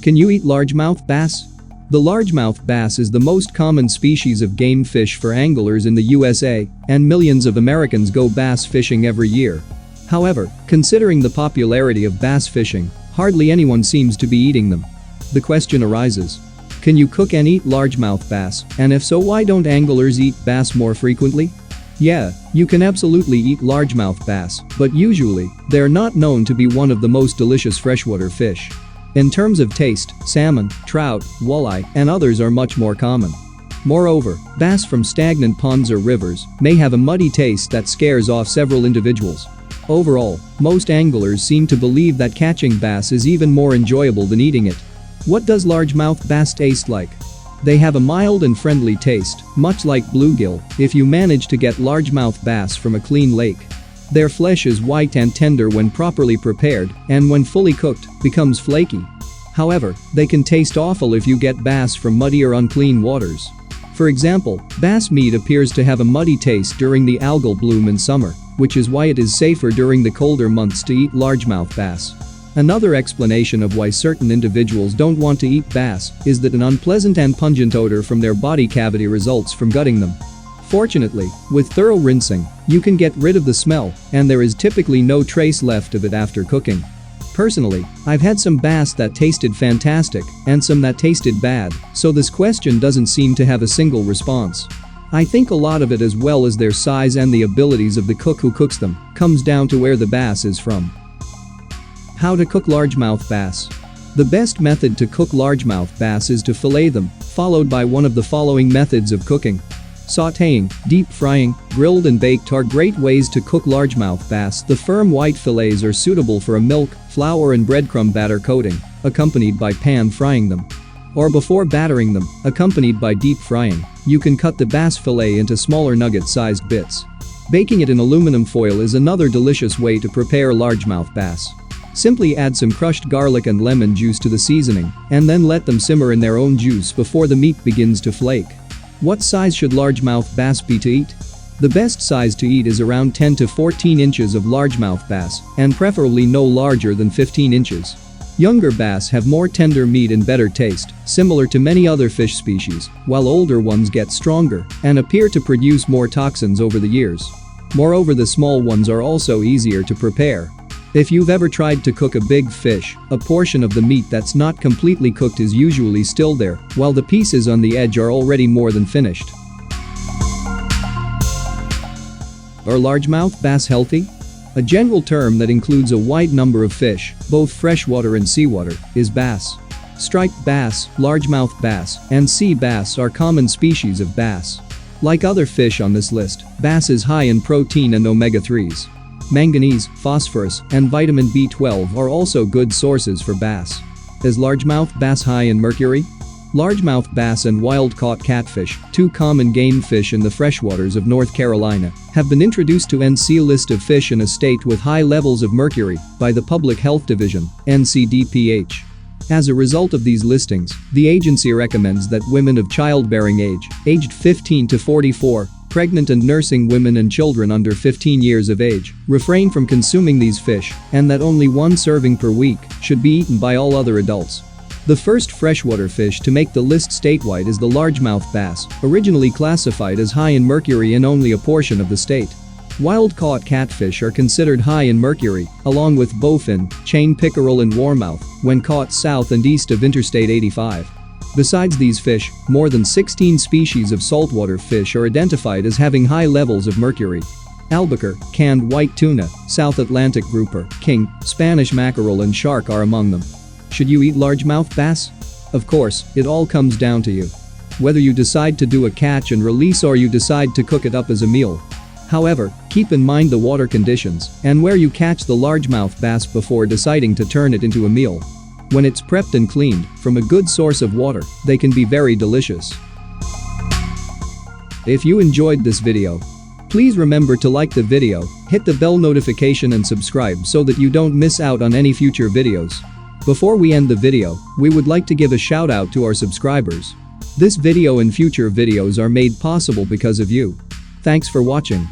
Can you eat largemouth bass? The largemouth bass is the most common species of game fish for anglers in the USA, and millions of Americans go bass fishing every year. However, considering the popularity of bass fishing, hardly anyone seems to be eating them. The question arises: can you cook and eat largemouth bass, and if so, why don't anglers eat bass more frequently? Yeah, you can absolutely eat largemouth bass, but usually, they're not known to be one of the most delicious freshwater fish. In terms of taste, salmon, trout, walleye, and others are much more common. Moreover, bass from stagnant ponds or rivers may have a muddy taste that scares off several individuals. Overall, most anglers seem to believe that catching bass is even more enjoyable than eating it. What does largemouth bass taste like? They have a mild and friendly taste, much like bluegill, if you manage to get largemouth bass from a clean lake. Their flesh is white and tender when properly prepared, and when fully cooked, becomes flaky. However, they can taste awful if you get bass from muddy or unclean waters. For example, bass meat appears to have a muddy taste during the algal bloom in summer, which is why it is safer during the colder months to eat largemouth bass. Another explanation of why certain individuals don't want to eat bass is that an unpleasant and pungent odor from their body cavity results from gutting them. Fortunately, with thorough rinsing, you can get rid of the smell, and there is typically no trace left of it after cooking. Personally, I've had some bass that tasted fantastic and some that tasted bad, so this question doesn't seem to have a single response. I think a lot of it, as well as their size and the abilities of the cook who cooks them, comes down to where the bass is from. How to cook largemouth bass. The best method to cook largemouth bass is to fillet them, followed by one of the following methods of cooking. Sautéing, deep frying, grilled and baked are great ways to cook largemouth bass. The firm white fillets are suitable for a milk, flour and breadcrumb batter coating, accompanied by pan frying them. Or before battering them, accompanied by deep frying, you can cut the bass fillet into smaller nugget-sized bits. Baking it in aluminum foil is another delicious way to prepare largemouth bass. Simply add some crushed garlic and lemon juice to the seasoning, and then let them simmer in their own juice before the meat begins to flake. What size should largemouth bass be to eat? The best size to eat is around 10 to 14 inches of largemouth bass, and preferably no larger than 15 inches. Younger bass have more tender meat and better taste, similar to many other fish species, while older ones get stronger and appear to produce more toxins over the years. Moreover, the small ones are also easier to prepare. If you've ever tried to cook a big fish, a portion of the meat that's not completely cooked is usually still there, while the pieces on the edge are already more than finished. Are largemouth bass healthy? A general term that includes a wide number of fish, both freshwater and seawater, is bass. Striped bass, largemouth bass, and sea bass are common species of bass. Like other fish on this list, bass is high in protein and omega-3s. Manganese, phosphorus, and vitamin B12 are also good sources for bass. Is largemouth bass high in mercury? Largemouth bass and wild-caught catfish, two common game fish in the freshwaters of North Carolina, have been introduced to NC list of fish in a state with high levels of mercury by the Public Health Division, NCDPH. As a result of these listings, the agency recommends that women of childbearing age, aged 15 to 44, pregnant and nursing women and children under 15 years of age, refrain from consuming these fish, and that only one serving per week should be eaten by all other adults. The first freshwater fish to make the list statewide is the largemouth bass, originally classified as high in mercury in only a portion of the state. Wild-caught catfish are considered high in mercury, along with bowfin, chain pickerel and warmouth, when caught south and east of Interstate 85. Besides these fish, more than 16 species of saltwater fish are identified as having high levels of mercury. Albacore, canned white tuna, South Atlantic grouper, king, Spanish mackerel and shark are among them. Should you eat largemouth bass? Of course, it all comes down to you. Whether you decide to do a catch and release or you decide to cook it up as a meal. However, keep in mind the water conditions and where you catch the largemouth bass before deciding to turn it into a meal. When it's prepped and cleaned from a good source of water, they can be very delicious. If you enjoyed this video, please remember to like the video, hit the bell notification and subscribe so that you don't miss out on any future videos. Before we end the video, we would like to give a shout out to our subscribers. This video and future videos are made possible because of you. Thanks for watching.